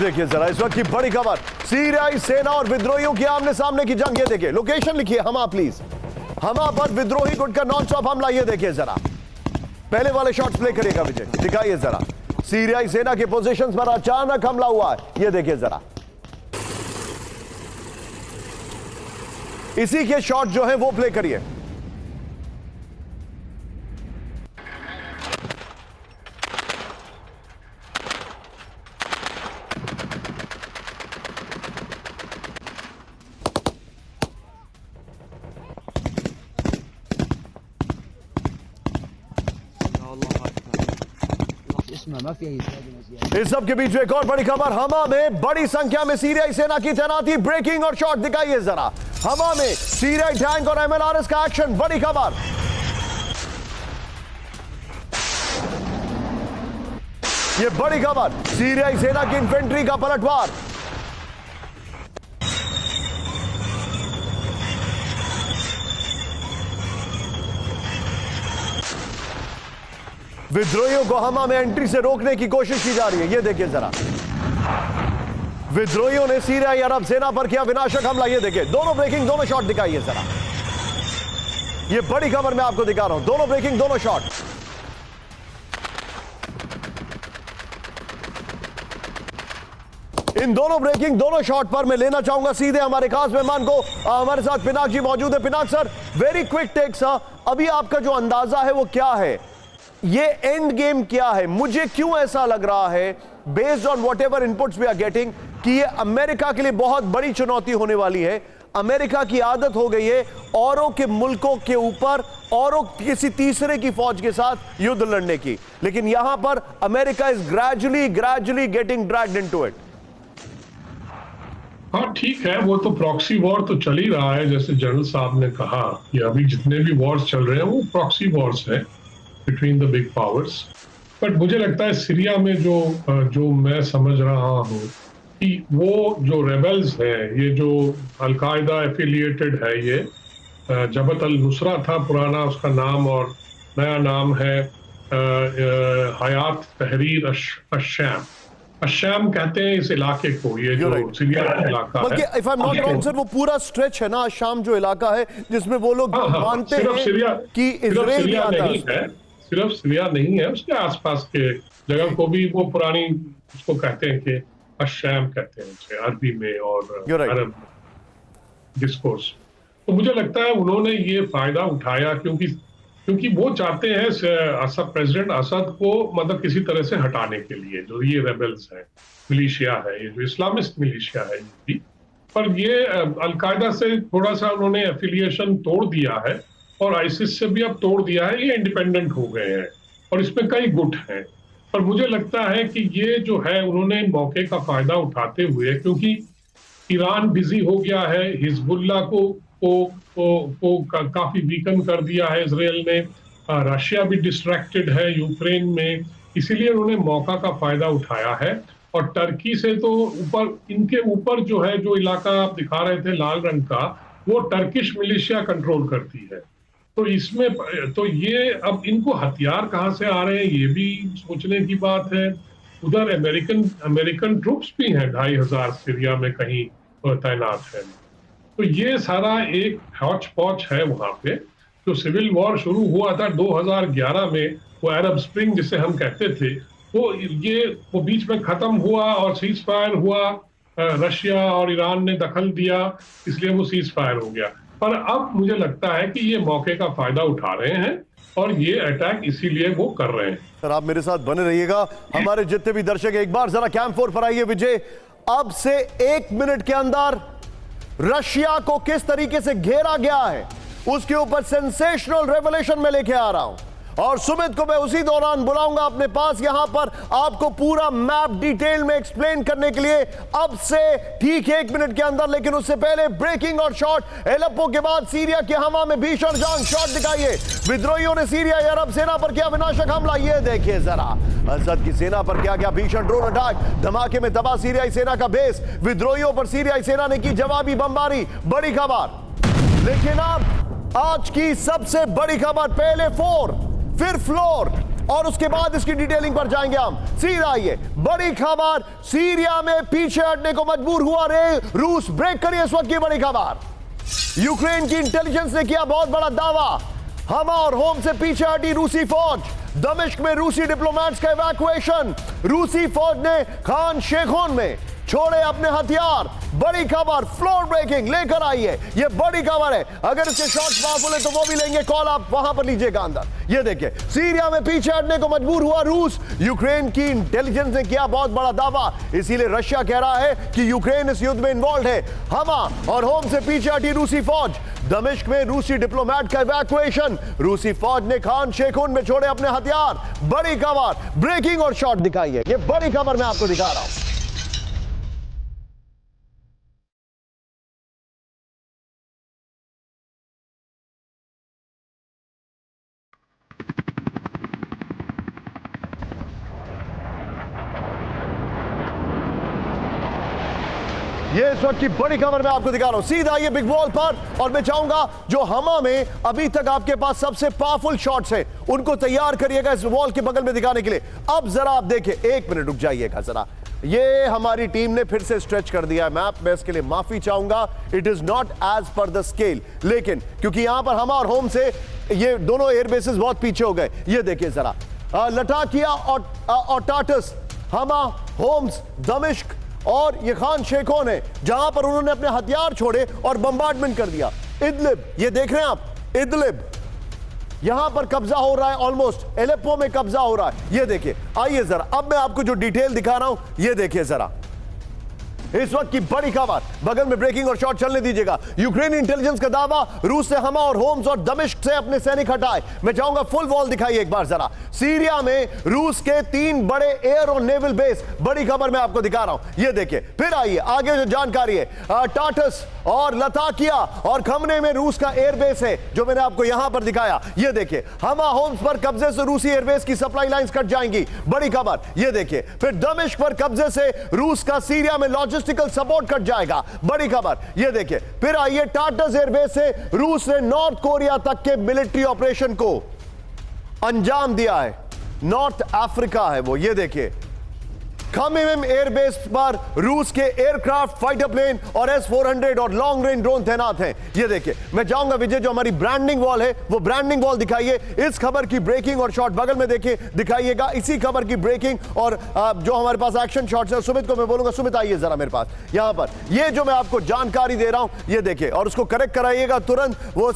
देखिए जरा इस वक्त की बड़ी खबर, सीरियाई सेना और विद्रोहियों की आमने सामने की जंग. ये देखिए लोकेशन लिखिए हमा प्लीज. हमा पर विद्रोही गुट का नॉन स्टॉप हमला. ये देखिए जरा पहले वाले शॉट्स प्ले करिएगा विजय. दिखाइए जरा सीरियाई सेना के पोजीशंस पर अचानक हमला हुआ है. ये देखिए जरा इसी के शॉट जो है वो प्ले करिए. इस सब के बीच में एक और बड़ी खबर. हमा में बड़ी संख्या में सीरियाई सेना की तैनाती. ब्रेकिंग और शॉट दिखाइए जरा. हमा में सीरियाई टैंक और एमएलआरएस का एक्शन. बड़ी खबर. ये बड़ी खबर. सीरियाई सेना की इन्फेंट्री का पलटवार. विद्रोहियों को हमा में एंट्री से रोकने की कोशिश की जा रही है. ये देखिए जरा विद्रोहियों ने सीरियाई अरब सेना पर किया विनाशक हमला. ये देखिए दोनों ब्रेकिंग, दोनों शॉट दिखाइए जरा. ये बड़ी खबर मैं आपको दिखा रहा हूं. दोनों ब्रेकिंग, दोनों शॉट. इन दोनों ब्रेकिंग, दोनों शॉट पर मैं लेना चाहूंगा सीधे हमारे खास मेहमान को. हमारे साथ पिनाक जी मौजूद है. Pinak sir, very quick take sir, अभी आपका जो अंदाजा है वो क्या है? ये एंड गेम क्या है? मुझे क्यों ऐसा लग रहा है based on whatever inputs we are getting कि ये अमेरिका के लिए बहुत बड़ी चुनौती होने वाली है. अमेरिका की आदत हो गई है औरों के मुल्कों के ऊपर औरों किसी तीसरे की फौज के साथ युद्ध लड़ने की, लेकिन यहां पर America is gradually getting dragged into it. हाँ ठीक है, वो तो प्रॉक्सी वॉर तो चल ही रहा है. जैसे जनरल साहब ने कहा कि अभी जितने भी वॉर्स चल रहे हैं वो प्रॉक्सी वॉर्स है between the big powers. But मुझे लगता है सीरिया में जो मैं समझ रहा हूँ कि वो जो रेबल्स है, ये जो अलकायदा एफिलिएटेड है, ये जबत अल नुसरा था पुराना उसका नाम, और नया नाम है हयात तहरीर अश्शाम. अश्शाम कहते हैं इस इलाके को, ये जो सीरिया का इलाका है. If I am not wrong sir, वो पूरा स्ट्रेच है ना अश्शाम जो इलाका है जिसमें वो लोग मानते हैं कि इजराइल भी आता है. सिर्फ सीरिया नहीं है, उसके आसपास के जगह को भी वो पुरानी उसको कहते हैं कि अश्शाम कहते हैं उसे अरबी में और अरब डिस्कोर्स. तो मुझे लगता है उन्होंने ये फायदा उठाया क्योंकि वो चाहते हैं असद, प्रेसिडेंट असद को मतलब किसी तरह से हटाने के लिए. जो ये रेबल्स है, मिलिशिया है, ये जो इस्लामिस्ट मिलिशिया है ये, पर ये अलकायदा से थोड़ा सा उन्होंने एफिलिएशन तोड़ दिया है और आईसिस से भी अब तोड़ दिया है. ये इंडिपेंडेंट हो गए हैं और इसमें कई गुट हैं. पर मुझे लगता है कि ये जो है उन्होंने मौके का फायदा उठाते हुए, क्योंकि ईरान बिजी हो गया है, हिजबुल्लाह को काफी वीकन कर दिया है इजराइल ने, रशिया भी डिस्ट्रैक्टेड है यूक्रेन में, इसीलिए उन्होंने मौका का फायदा उठाया है और टर्की से तो ऊपर, इनके ऊपर जो है, जो इलाका आप दिखा रहे थे लाल रंग का, वो टर्किश मिलिशिया कंट्रोल करती है। तो इसमें तो ये अब इनको हथियार कहाँ से आ रहे हैं ये भी सोचने की बात है। उधर अमेरिकन ट्रूप्स भी हैं 2500 सीरिया में कहीं तैनात है। तो ये सारा एक हौच पौच है वहां पे। जो सिविल वॉर शुरू हुआ था 2011 में, वो अरब स्प्रिंग जिसे हम कहते थे, वो बीच में खत्म हुआ और सीज फायर हुआ। रशिया और ईरान ने दखल दिया, इसलिए वो सीज फायर हो गया। पर अब मुझे लगता है कि ये मौके का फायदा उठा रहे हैं और ये अटैक इसीलिए वो कर रहे हैं। सर आप मेरे साथ बने रहिएगा। हमारे जितने भी दर्शक एक बार जरा कैंप 4 पर आइए। विजय, अब से 1 मिनट के अंदर रशिया को किस तरीके से घेरा गया है उसके ऊपर सेंसेशनल रेवलेशन में लेके आ रहा हूं, और सुमित को मैं उसी दौरान बुलाऊंगा अपने पास यहां पर आपको पूरा मैप डिटेल में एक्सप्लेन करने के लिए अब से ठीक 1 मिनट के अंदर। लेकिन उससे पहले ब्रेकिंग और शॉट। एलेप्पो के बाद सीरिया की हवा में भीषण जंग। शॉट दिखाइए। विद्रोहियों ने सीरिया अरब सेना पर किया विनाशक हमला। ये देखिए जरा असद की सेना पर क्या क्या भीषण ड्रोन अटैक। धमाके में तबाह सीरियाई सेना का बेस। विद्रोहियों पर सीरियाई सेना ने की जवाबी बमबारी। बड़ी खबर। लेकिन अब आज की सबसे बड़ी खबर, पहले 4 फिर फ्लोर और उसके बाद इसकी डिटेलिंग पर जाएंगे हम। सीधा आइए, बड़ी खबर। सीरिया में पीछे हटने को मजबूर हुआ रूस। ब्रेक करिए इस वक्त की बड़ी खबर। यूक्रेन की इंटेलिजेंस ने किया बहुत बड़ा दावा। हमा और होम से पीछे हटी रूसी फौज। दमिश्क में रूसी डिप्लोमेट्स का इवैक्यूएशन। रूसी फौज ने खान शेखोन में छोड़े अपने हथियार। बड़ी खबर, फ्लोर ब्रेकिंग लेकर आइए। ये बड़ी खबर है। अगर इसके शॉट्स पावरफुल है तो वो भी लेंगे कॉल, आप वहां पर लीजिएगा अंदर। ये देखिए, सीरिया में पीछे हटने को मजबूर हुआ रूस। यूक्रेन की इंटेलिजेंस ने किया बहुत बड़ा दावा, इसीलिए रशिया कह रहा है कि यूक्रेन इस युद्ध में इन्वॉल्व है। हमा और होम से पीछे हटी रूसी फौज। दमिश्क में रूसी डिप्लोमेट का इवैक्यूएशन। रूसी फौज ने खान शेखोन में छोड़े अपने हथियार। बड़ी खबर, ब्रेकिंग और शॉट दिखाइए। ये बड़ी खबर मैं आपको दिखा रहा हूं। ये इस वक्त की बड़ी खबर मैं आपको दिखा रहा हूं। सीधा ये बिग वॉल पर, और मैं चाहूंगा जो हमा में अभी तक आपके पास सबसे पावरफुल शॉट्स हैं उनको तैयार करिएगा इस वॉल के बगल में दिखाने के लिए। अब जरा आप देखिए, 1 मिनट रुक जाइएगा जरा। ये हमारी टीम ने फिर से स्ट्रेच कर दिया है मैप। मैं इसके लिए माफी चाहूंगा। It is not as per the scale, लेकिन क्योंकि यहां पर हमा और होम से ये दोनों एयरबेसेस बहुत पीछे हो गए। ये देखिए जरा, लटाकिया और टाटस, हमा, होम्स, दमिश्क और ये खान शेखोन है जहां पर उन्होंने अपने हथियार छोड़े और बम्बार्डमेंट कर दिया। इदलिब, ये देख रहे हैं आप, इदलिब यहां पर कब्जा हो रहा है। ऑलमोस्ट एलेप्पो में कब्जा हो रहा है। ये देखिए, आइए जरा अब मैं आपको जो डिटेल दिखा रहा हूं ये देखिए जरा। इस वक्त की बड़ी खबर, बगल में ब्रेकिंग और शॉट चलने दीजिएगा। यूक्रेनी इंटेलिजेंस का दावा, रूस से हमा और होम्स और दमिश्क से अपने सैनिक हटाए। मैं चाहूंगा फुल वॉल दिखाइए एक बार जरा। सीरिया में रूस के 3 बड़े एयर और नेवल बेस। बड़ी खबर मैं आपको दिखा रहा हूं। ये देखिए, फिर आइए आगे जो जानकारी है। टाटस और लताकिया और खमने में रूस का एयरबेस है जो मैंने आपको यहां पर दिखाया। ये देखिए, हमा होम्स पर कब्जे से रूसी एयरबेस की सप्लाई लाइंस कट जाएंगी। बड़ी खबर, ये देखिए। फिर दमिश्क पर कब्जे से रूस का सीरिया में लॉजिस्टिकल सपोर्ट कट जाएगा। बड़ी खबर, ये देखिए। फिर आइए, टाटस एयरबेस से रूस ने नॉर्थ कोरिया तक के मिलिट्री ऑपरेशन को अंजाम दिया है। नॉर्थ अफ्रीका है वो। ये देखिए, खमीम एयरबेस पर रूस के एयरक्राफ्ट, फाइटर प्लेन और S-400 और लॉन्ग रेंज ड्रोन तैनात हैं। ये देखिए, मैं चाहूंगा विजय जो हमारी ब्रांडिंग वॉल है वो ब्रांडिंग वॉल दिखाइए। इस खबर की ब्रेकिंग और शॉट बगल में देखिए दिखाइएगा। इसी खबर की ब्रेकिंग और जो हमारे पास एक्शन शॉट्स है, सुमित को मैं बोलूंगा, सुमित आइए जरा मेरे पास यहां पर। ये जो मैं आपको जानकारी दे रहा हूं ये देखिए, और उसको करेक्ट कराइएगा तुरंत। वो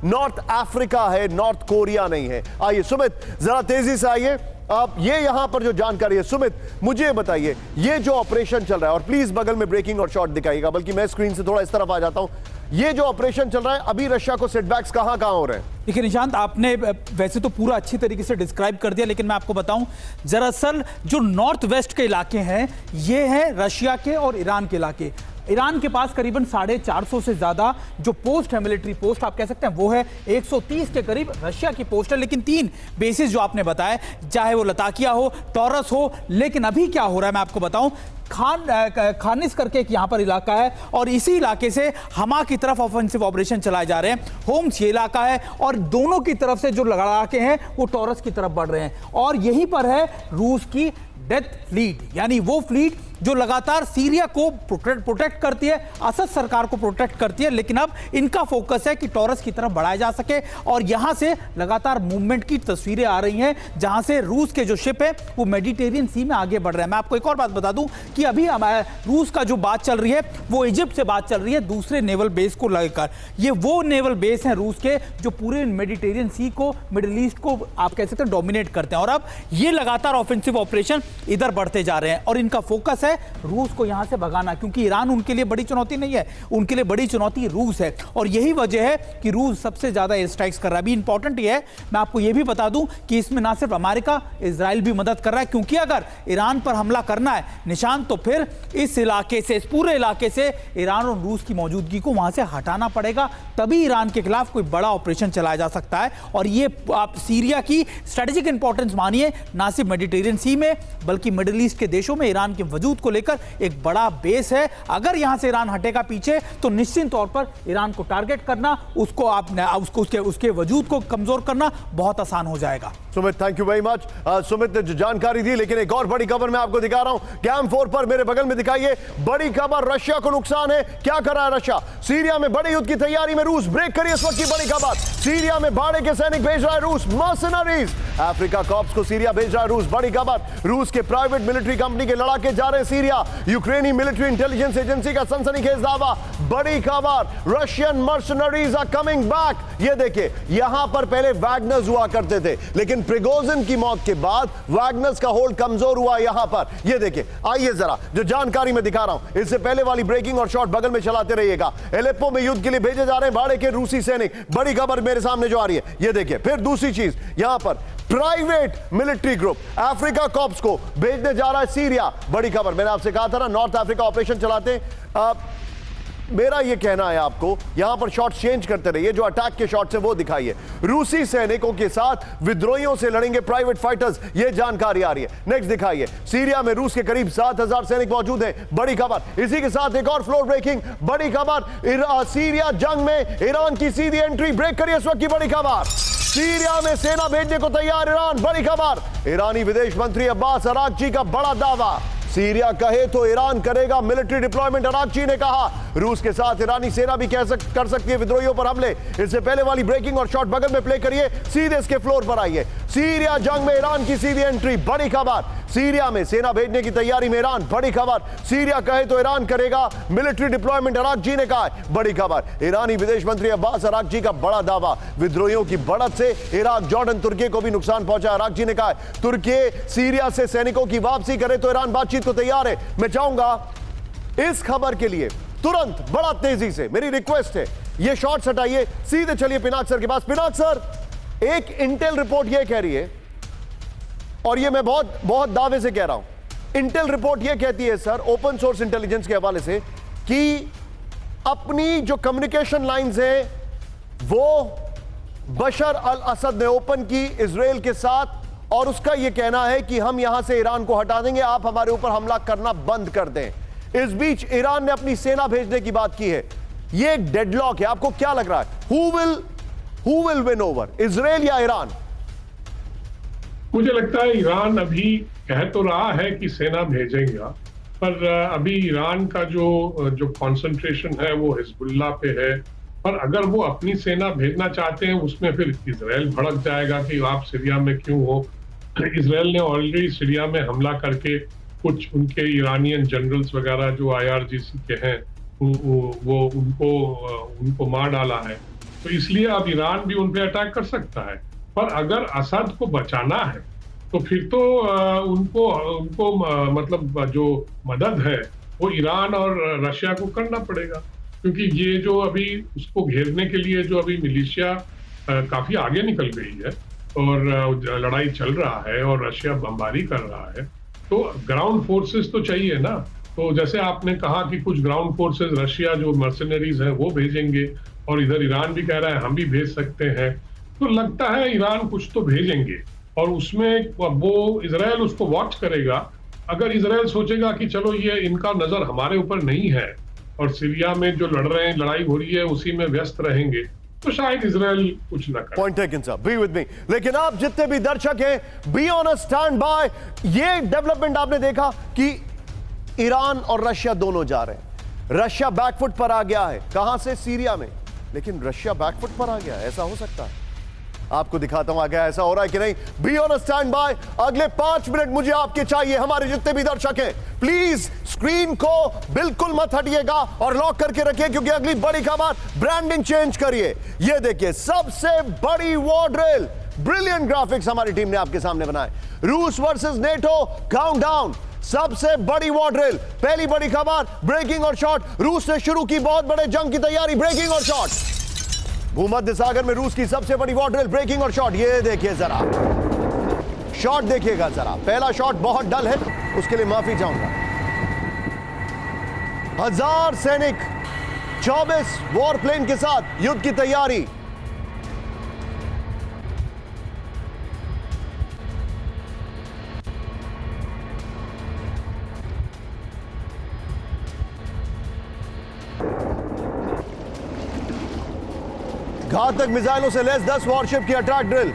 नॉर्थ अफ्रीका है, नॉर्थ कोरिया नहीं है। आइए सुमित जरा तेजी से आइए। आप ये यहां पर जो जानकारी है, सुमित मुझे बताइए ये जो ऑपरेशन चल रहा है, और प्लीज बगल में ब्रेकिंग और शॉट दिखाइएगा, बल्कि मैं स्क्रीन से थोड़ा इस तरफ आ जाता हूं। ये जो ऑपरेशन चल रहा है अभी रशिया को सेटबैक्स कहां हो रहे हैं? देखिए निशांत, आपने वैसे तो पूरा अच्छी तरीके से डिस्क्राइब कर दिया, लेकिन मैं आपको बताऊं दरअसल जो नॉर्थ वेस्ट के इलाके हैं ये हैं रशिया के और ईरान के इलाके। ईरान के पास करीबन 450 से ज्यादा जो पोस्ट है, मिलिट्री पोस्ट आप कह सकते हैं, वो है 130 के करीब रशिया की पोस्ट है। लेकिन 3 बेसिस जो आपने बताया, चाहे वो लताकिया हो, टॉरस हो, लेकिन अभी क्या हो रहा है मैं आपको बताऊं, खानिस करके एक यहां पर इलाका है और इसी इलाके से हमा की तरफ ऑफेंसिव ऑपरेशन चलाए जा रहे हैं। होम्स ये इलाका है और दोनों की तरफ से जो लड़ाके हैं वो टॉरस की तरफ बढ़ रहे हैं और यहीं पर है रूस की डेथ फ्लीट, यानी वो फ्लीट जो लगातार सीरिया को प्रोटेक्ट करती है, असद सरकार को प्रोटेक्ट करती है। लेकिन अब इनका फोकस है कि टॉरस की तरफ बढ़ाया जा सके और यहां से लगातार मूवमेंट की तस्वीरें आ रही हैं जहां से रूस के जो शिप है वो मेडिटेरियन सी में आगे बढ़ रहे हैं। मैं आपको एक और बात बता दूं कि अभी रूस का जो बात चल रही है वो इजिप्ट से बात चल रही है दूसरे नेवल बेस को लेकर। ये वो नेवल बेस हैं रूस के जो पूरे मेडिटेरियन सी को, मिडिल ईस्ट को आप कह सकते हैं डोमिनेट करते हैं और अब ये लगातार ऑफेंसिव ऑपरेशन इधर बढ़ते जा रहे हैं और इनका फोकस है रूस को यहां से भगाना, क्योंकि ईरान उनके लिए बड़ी चुनौती नहीं है, उनके लिए बड़ी चुनौती रूस है और यही वजह है कि रूस सबसे ज्यादा एयर स्ट्राइक्स कर रहा है। अभी इंपॉर्टेंट ये है, मैं आपको यह भी बता दूं कि इसमें ना सिर्फ अमेरिका, इजराइल भी मदद कर रहा है, क्योंकि अगर ईरान पर हमला करना है निशान, तो फिर इस इलाके से, इस पूरे इलाके से ईरान और रूस की मौजूदगी को वहां से हटाना पड़ेगा, तभी ईरान के खिलाफ कोई बड़ा ऑपरेशन चलाया जा सकता है। और ये आप सीरिया की स्ट्रेटेजिक इंपॉर्टेंस मानिए, ना सिर्फ मेडिटेरियन सी में बल्कि मिडिल ईस्ट के देशों में ईरान के वजूद को लेकर एक बड़ा बेस है। अगर यहां से ईरान हटेगा पीछे तो निश्चित तौर पर ईरान को टारगेट करना, उसके वजूद को कमजोर करना बहुत आसान हो जाएगा। Sumit, thank you very much. Sumit ने जो जानकारी दी, लेकिन एक और बड़ी खबर मैं आपको दिखा रहा हूं, कैम 4 पर मेरे बगल में दिखाइए बड़ी खबर। रशिया को नुकसान है, क्या कर रहा है रशिया? सीरिया में बड़े युद्ध की तैयारी में रूस, ब्रेक करिए इस वक्त की बड़ी खबर। सीरिया में भाड़े के सैनिक भेज रहा है रूस, मर्सनरीज। अफ्रीका कॉर्प्स को सीरिया भेज रहा है रूस, बड़ी खबर। रूस के प्राइवेट मिलिट्री कंपनी के लड़ाके जा रहे हैं सीरिया, यूक्रेनी मिलिट्री इंटेलिजेंस एजेंसी का सनसनीखेज दावा, बड़ी खबर। Russian mercenaries are coming back. ये देखिए, यहां पर पहले वैगनर्स हुआ करते थे, लेकिन प्रिगोजिन की मौत के बाद वैगनर्स का होल्ड कमजोर हुआ यहां पर। ये देखिए, आइए जरा जो जानकारी मैं दिखा रहा हूं, इससे पहले वाली ब्रेकिंग और शॉट बगल में चलाते रहिएगा। एलेप्पो में युद्ध के लिए भेजे जा रहे हैं भाड़े के रूसी सैनिक, बड़ी खबर मेरे सामने जो आ रही है। ये देखिए, फिर दूसरी चीज, यहां पर private military group Africa corps को भेजने जा रहा है सीरिया, बड़ी खबर। मैंने आपसे कहा था ना, नॉर्थ अफ्रीका ऑपरेशन चलाते हैं। मेरा यह कहना है आपको, यहां पर शॉट चेंज करते रहिए, जो अटैक के शॉट्स है वो दिखाइए। रूसी सैनिकों के साथ विद्रोहियों से लड़ेंगे प्राइवेट फाइटर्स, यह जानकारी आ रही है। नेक्स्ट दिखाइए, सीरिया में रूस के करीब 7000 सैनिक मौजूद हैं, बड़ी खबर। इसी के साथ एक और फ्लोर ब्रेकिंग, बड़ी खबर। सीरिया जंग में ईरान की सीधी एंट्री, ब्रेक करिए इस वक्त की बड़ी खबर। सीरिया में सेना भेजने को तैयार ईरान, बड़ी खबर। ईरानी विदेश मंत्री अब्बास अरागची का बड़ा दावा, सीरिया कहे तो ईरान करेगा मिलिट्री डिप्लॉयमेंट, अरागची ने कहा। रूस के साथ ईरानी सेना भी कर सकती है विद्रोहियों पर हमले। इससे पहले वाली ब्रेकिंग और शॉट बगल में प्ले करिए, सीधे इसके फ्लोर पर आइए। सीरिया जंग में ईरान की सीधी एंट्री, बड़ी खबर। सीरिया में सेना भेजने की तैयारी में ईरान, बड़ी खबर। सीरिया कहे तो ईरान करेगा मिलिट्री डिप्लॉयमेंट, अरागची ने कहा, बड़ी खबर। ईरानी विदेश मंत्री अब्बास अरागची का बड़ा दावा, विद्रोहियों की बढ़त से इराक, जॉर्डन, तुर्की को भी नुकसान पहुंचा। अरागची ने कहा तुर्की सीरिया से सैनिकों की वापसी करे तो ईरान बातचीत को तैयार है। मैं चाहूंगा इस खबर के लिए तुरंत बड़ा तेजी से मेरी रिक्वेस्ट है, ये शॉट्स हटाइए, सीधे चलिए पिनाक सर के पास। पिनाक सर, एक इंटेल रिपोर्ट ये कह रही है, और ये मैं बहुत दावे से कह रहा हूं, इंटेल रिपोर्ट ये कहती है सर, ओपन सोर्स इंटेलिजेंस के हवाले से, कि अपनी जो कम्युनिकेशन लाइंस हैं वो बशर अल असद ने ओपन की इजराइल के साथ, और उसका यह कहना है कि हम यहां से ईरान को हटा देंगे, आप हमारे ऊपर हमला करना बंद कर दें। इस बीच ईरान ने अपनी सेना भेजने की बात की है। यह एक डेडलॉक है, आपको क्या लग रहा है, who will win over, Israel या ईरान? मुझे लगता है ईरान अभी कह तो रहा है कि सेना भेजेगा, पर अभी ईरान का जो कंसंट्रेशन है वो हिजबुल्लाह पे है, और अगर वो अपनी सेना भेजना चाहते हैं उसमें फिर इजराइल भड़क जाएगा कि आप सीरिया में क्यों हो। इजराइल ने ऑलरेडी सीरिया में हमला करके कुछ उनके ईरानियन जनरल्स वगैरह जो IRGC के हैं वो उनको मार डाला है, तो इसलिए अब ईरान भी उन पे अटैक कर सकता है। पर अगर असद को बचाना है तो फिर तो उनको मतलब जो मदद है वो ईरान और रशिया को करना पड़ेगा, क्योंकि ये जो अभी उसको घेरने के लिए जो अभी मिलिशिया काफी आगे निकल गई है और लड़ाई चल रहा है और रशिया बमबारी कर रहा है, तो ग्राउंड फोर्सेस तो चाहिए ना। तो जैसे आपने कहा कि कुछ ग्राउंड फोर्सेस रशिया जो मर्सिनरीज हैं वो भेजेंगे, और इधर ईरान भी कह रहा है हम भी भेज सकते हैं, तो लगता है ईरान कुछ तो भेजेंगे, और उसमें वो इजराइल उसको वॉच करेगा। अगर इजराइल सोचेगा कि चलो ये इनका नजर हमारे ऊपर नहीं है और सीरिया में जो लड़ रहे हैं, लड़ाई हो रही है, उसी में व्यस्त रहेंगे, तो शायद इजराइल कुछ ना करे। Point taken sir, be with me. लेकिन आप जितने भी दर्शक हैं, be on a stand by. ये डेवलपमेंट आपने देखा कि ईरान और रशिया दोनों जा रहे हैं। रशिया बैकफुट पर आ गया है, कहां से? सीरिया में। लेकिन रशिया बैकफुट पर आ गया है, ऐसा हो सकता है? आपको दिखाता हूं आगे ऐसा हो रहा है कि नहीं। Be on a stand by. अगले 5 मिनट मुझे आपके चाहिए, हमारे जितने भी दर्शक हैं। प्लीज स्क्रीन को बिल्कुल मत हटिएगा और लॉक करके रखिए, क्योंकि अगली बड़ी खबर, ब्रांडिंग चेंज करिए। ये देखिए, सबसे बड़ी वॉर ड्रिल, ब्रिलियंट ग्राफिक्स हमारी टीम ने आपके सामने बनाए। रूस वर्सेस नेटो काउंटडाउन, सबसे बड़ी वॉर ड्रिल। पहली बड़ी खबर, ब्रेकिंग और शॉट। रूस ने शुरू की बहुत बड़े जंग की तैयारी, ब्रेकिंग और शॉट। भूमध्य सागर में रूस की सबसे बड़ी वॉर ड्रिल, ब्रेकिंग और शॉट। ये देखिए जरा, शॉट देखिएगा जरा। पहला शॉट बहुत डल है, उसके लिए माफी चाहूंगा। 1000 सैनिक, 24 वॉर प्लेन के साथ युद्ध की तैयारी। घातक मिसाइलों से लैस 10 वॉरशिप की अटैक ड्रिल।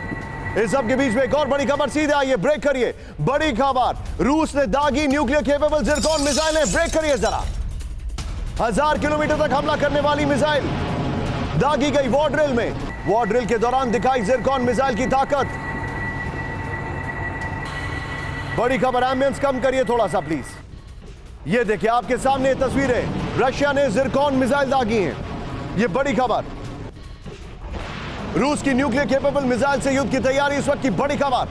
इस सब के बीच में एक और बड़ी खबर, सीधे आइए, ब्रेक करिए। बड़ी खबर, रूस ने दागी न्यूक्लियर केपेबल जिरकॉन मिसाइलें। ब्रेक करिए जरा। 1000 किलोमीटर तक हमला करने वाली मिसाइल दागी गई वॉर ड्रिल में। वॉर ड्रिल के दौरान दिखाई जिरकॉन मिसाइल की ताकत। बड़ी खबर, एम्बियंस कम करिए थोड़ा सा प्लीज। ये देखिए आपके सामने तस्वीरें, रशिया ने जिरकॉन मिसाइल दागी हैं। ये बड़ी खबर, रूस की न्यूक्लियर केपेबल मिसाइल से युद्ध की तैयारी, इस वक्त की बड़ी खबर।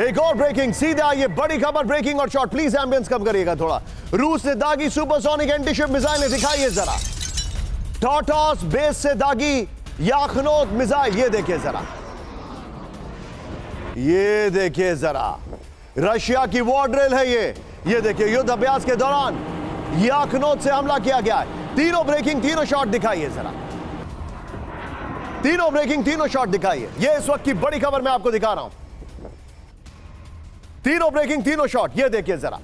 एक और ब्रेकिंग, सीधे आइए, बड़ी खबर, ब्रेकिंग और शॉट। प्लीज एम्बियंस कम करिएगा थोड़ा। रूस ने दागी सुपरसोनिक एंटीशिप मिसाइलें, दिखाइए जरा। टॉटॉस बेस से दागी याखनोत मिसाइल। ये देखिए जरा, ये देखिए जरा, रशिया की वॉर ड्रिल है ये। ये देखिए, युद्ध अभ्यास के दौरान याखनोत से हमला किया गया है। तीनों ब्रेकिंग, तीनों शॉट दिखाइए जरा। तीनों ब्रेकिंग, तीनों शॉट दिखाइए। ये इस वक्त की बड़ी खबर मैं आपको दिखा रहा हूं। तीनों ब्रेकिंग, तीनों शॉट, ये देखिए जरा।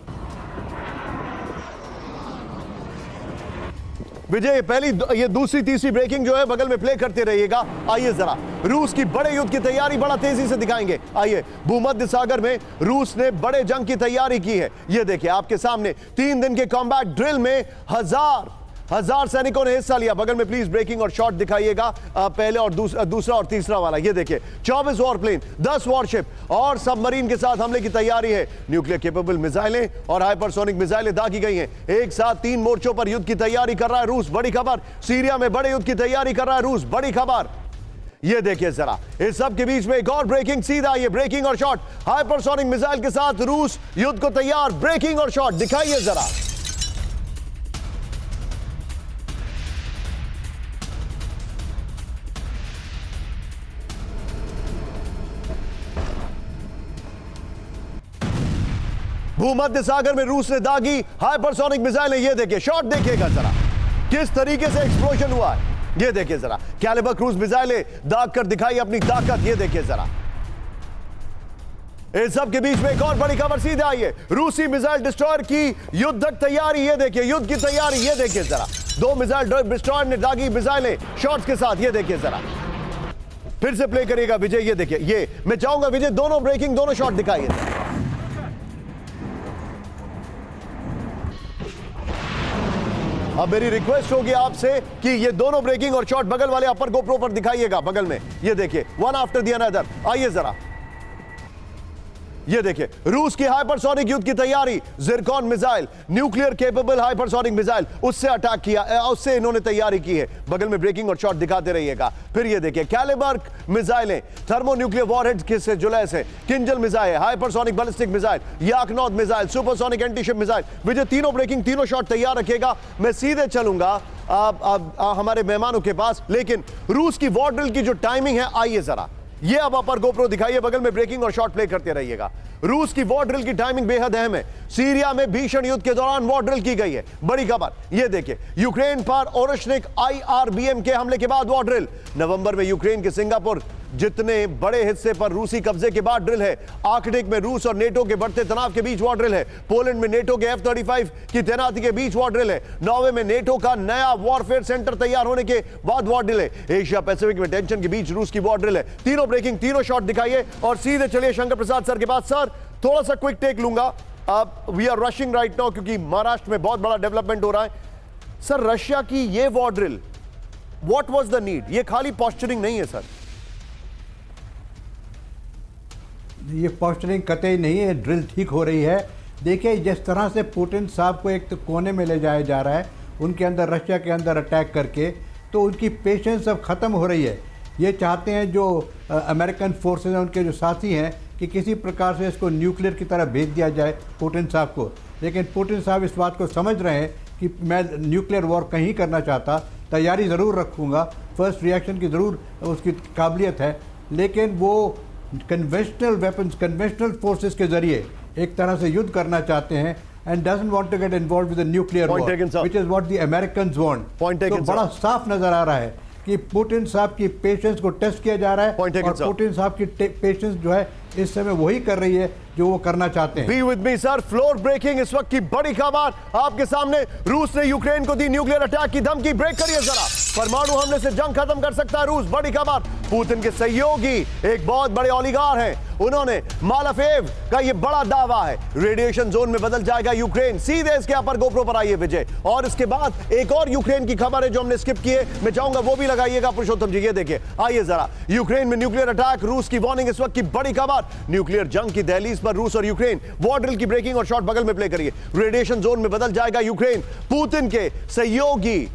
विजय, पहली, ये दूसरी, तीसरी ब्रेकिंग जो है बगल में प्ले करते रहिएगा। आइए जरा, रूस की बड़े युद्ध की तैयारी बड़ा तेजी से दिखाएंगे। आइए, भूमध्य सागर में रूस ने बड़े जंग की तैयारी की है। ये देखिए आपके सामने 3 दिन के कॉम्बैट ड्रिल में हजार सैनिकों ने हिस्सा लिया। बगल में प्लीज ब्रेकिंग और शॉट दिखाइएगा, पहले और दूसरा और तीसरा वाला। ये देखिए, 24 वॉर प्लेन, 10 वॉरशिप और सबमरीन के साथ हमले की तैयारी है। न्यूक्लियर केपेबल मिसाइलें और हाइपरसोनिक मिसाइलें दागी गई हैं। एक साथ 3 मोर्चों पर युद्ध की तैयारी कर रहा है रूस। बड़ी खबर, सीरिया में बड़े युद्ध की तैयारी कर रहा है रूस। बड़ी खबर, ये देखिए जरा। इस सब के बीच में एक और ब्रेकिंग, सीधा ये ब्रेकिंग और शॉट। हाइपरसोनिक मिसाइल के साथ रूस युद्ध को तैयार। ब्रेकिंग और शॉट दिखाइए जरा। भूमध्य सागर में रूस ने दागी हाइपरसोनिक मिसाइलें। ये देखिए, शॉट देखिएगा जरा, किस तरीके से एक्सप्लोजन हुआ है। ये देखिए जरा, कैलिबर क्रूज मिसाइलें दाग कर दिखाई अपनी ताकत। ये देखिए जरा। इस सब के बीच में एक और बड़ी खबर, सीधे आइए, रूसी मिसाइल डिस्ट्रॉयर की युद्धक तैयारी। ये देखिए, युद्ध की तैयारी। ये देखिए जरा, 2 मिसाइल डिस्ट्रॉयर ने दागी मिसाइलें शॉट्स के साथ। ये देखिए जरा, फिर से प्ले करिएगा विजय। ये देखिए, ये मैं चाहूंगा विजय, दोनों ब्रेकिंग, दोनों शॉट दिखाइए। अब मेरी रिक्वेस्ट होगी आपसे कि ये दोनों ब्रेकिंग और शॉट बगल वाले अपर गोप्रो पर दिखाइएगा, बगल में। ये देखिए, वन आफ्टर द अनदर। आइए जरा, ये देखिए, रूस की हाइपरसोनिक युद्ध की तैयारी। Zircon missile, nuclear capable hypersonic missile, उससे अटैक किया, उससे इन्होंने तैयारी की है। बगल में ब्रेकिंग और शॉट दिखाते रहिएगा। फिर ये देखिए, कैलिबर मिसाइलें, थर्मोन्यूक्लियर वॉरहेड से जुलै से, Kinzhal missile, hypersonic ballistic missile, Yakhont missile, supersonic antiship missile. Vijay, तीनों ब्रेकिंग, तीनों शॉट तैयार रखिएगा। मैं सीधे चलूंगा हमारे मेहमानों के पास, लेकिन रूस की वॉर ड्रिल की जो टाइमिंग है, आइए जरा, ये अब अपर गोप्रो दिखाइए, बगल में ब्रेकिंग और शॉट प्ले करते रहिएगा। रूस की वॉर ड्रिल की टाइमिंग बेहद अहम है। सीरिया में भीषण युद्ध के दौरान वॉर ड्रिल की गई है। बड़ी खबर ये देखिए, यूक्रेन पर ओरशनिक IRBM के हमले के बाद वॉर ड्रिल। नवंबर में यूक्रेन के सिंगापुर जितने बड़े हिस्से पर रूसी कब्जे के बाद ड्रिल है। आर्कटिक में रूस और नेटो के बढ़ते तनाव के बीच वॉर ड्रिल है। पोलैंड में नेटो के F-35 की तैनाती के बीच वॉर ड्रिल है। नॉर्वे में नेटो का नया वॉरफेयर सेंटर तैयार होने के बाद वॉर ड्रिल है। एशिया पैसिफिक में टेंशन के बीच रूस की वॉर ड्रिल है। तीनों ब्रेकिंग, तीनों शॉट दिखाइए और सीधे चलिए शंकर प्रसाद सर के पास। सर, थोड़ा सा क्विक टेक लूंगा। अब we are rushing right now क्योंकि महाराष्ट्र में बहुत बड़ा डेवलपमेंट हो रहा है। सर, रशिया की ये war drill, what was the need? ये खाली पॉस्चरिंग नहीं है सर। ये पॉस्चरिंग कतई नहीं है, ड्रिल ठीक हो रही है। देखिए, जिस तरह से पुतिन साहब को एक तो कोने में ले जाया जा रहा है, उनके अंदर, रशिया के अंदर अटैक करके, तो उनकी पेशेंस अब ख़त्म हो रही है। ये चाहते हैं जो अमेरिकन फोर्सेस हैं, उनके जो साथी हैं, कि किसी प्रकार से इसको न्यूक्लियर की तरह भेज दिया जाए पुतिन साहब को। लेकिन पुतिन साहब इस बात को समझ रहे हैं कि मैं न्यूक्लियर वॉर कहीं करना चाहता, तैयारी ज़रूर रखूँगा, फर्स्ट रिएक्शन की ज़रूर उसकी काबिलियत है, लेकिन वो कन्वेंशनल वेपन्स, कन्वेंशनल फोर्सेस के जरिए एक तरह से युद्ध करना चाहते हैं and doesn't want to get involved with a nuclear war, which is what the Americans want. तो बड़ा साफ नजर आ रहा है कि पुतिन साहब की पेशेंस को टेस्ट किया जा रहा है और पुतिन साहब की पेशेंस जो है इस समय वही कर रही है जो वो करना चाहते हैं। Be with me sir, floor breaking इस वक्त की बड़ी खबर आपके सामने। रूस ने यूक्रेन को दी न्यूक्लियर अटैक की धमकी। ब्रेक करिए जरा। परमाणु हमले से जंग खत्म कर सकता है रूस। बड़ी खबर, पुतिन के सहयोगी एक बहुत बड़े ओलिगार हैं, उन्होंने मालाफेव का ये बड़ा दावा है, रेडिएशन जोन में बदल जाएगा यूक्रेन। सीधे इसके अपर गोप्रो पर आइए विजय। और इसके बाद एक और यूक्रेन की खबर है जो हमने स्किप की है, मैं चाहूंगा वो भी लगाइएगा पुरुषोत्तम जी। ये देखिए, आइए जरा। यूक्रेन में न्यूक्लियर अटैक, रूस की वार्निंग इस वक्त की बड़ी खबर। न्यूक्लियर जंग की दहलीज पर रूस और यूक्रेन। वॉर ड्रिल की ब्रेकिंग और शॉट बगल में प्ले करिए। रेडिएशन जोन में बदल जाएगा यूक्रेन। पुतिन के सहयोगी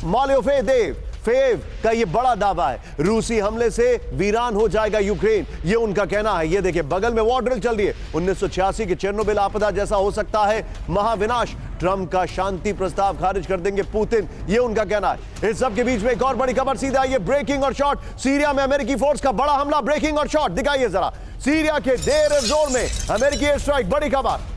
मालाफेव का ये बड़ा दावा है, रूसी हमले से वीरान हो जाएगा यूक्रेन, ये उनका कहना है। ये देखिए, बगल में वॉर ड्रिल चल रही है। 1986 के चेरनोबिल आपदा जैसा हो सकता है महाविनाश। ट्रंप का शांति प्रस्ताव खारिज कर देंगे पुतिन, ये उनका कहना है। इस सब के बीच में एक और बड़ी खबर सीधे आइए, ब्रेकिंग और शॉट। सीरिया में अमेरिकी फोर्स का बड़ा हमला। ब्रेकिंग और शॉट दिखाइए जरा। सीरिया के देर एज़ोर में अमेरिकी एयर स्ट्राइक। बड़ी खबर।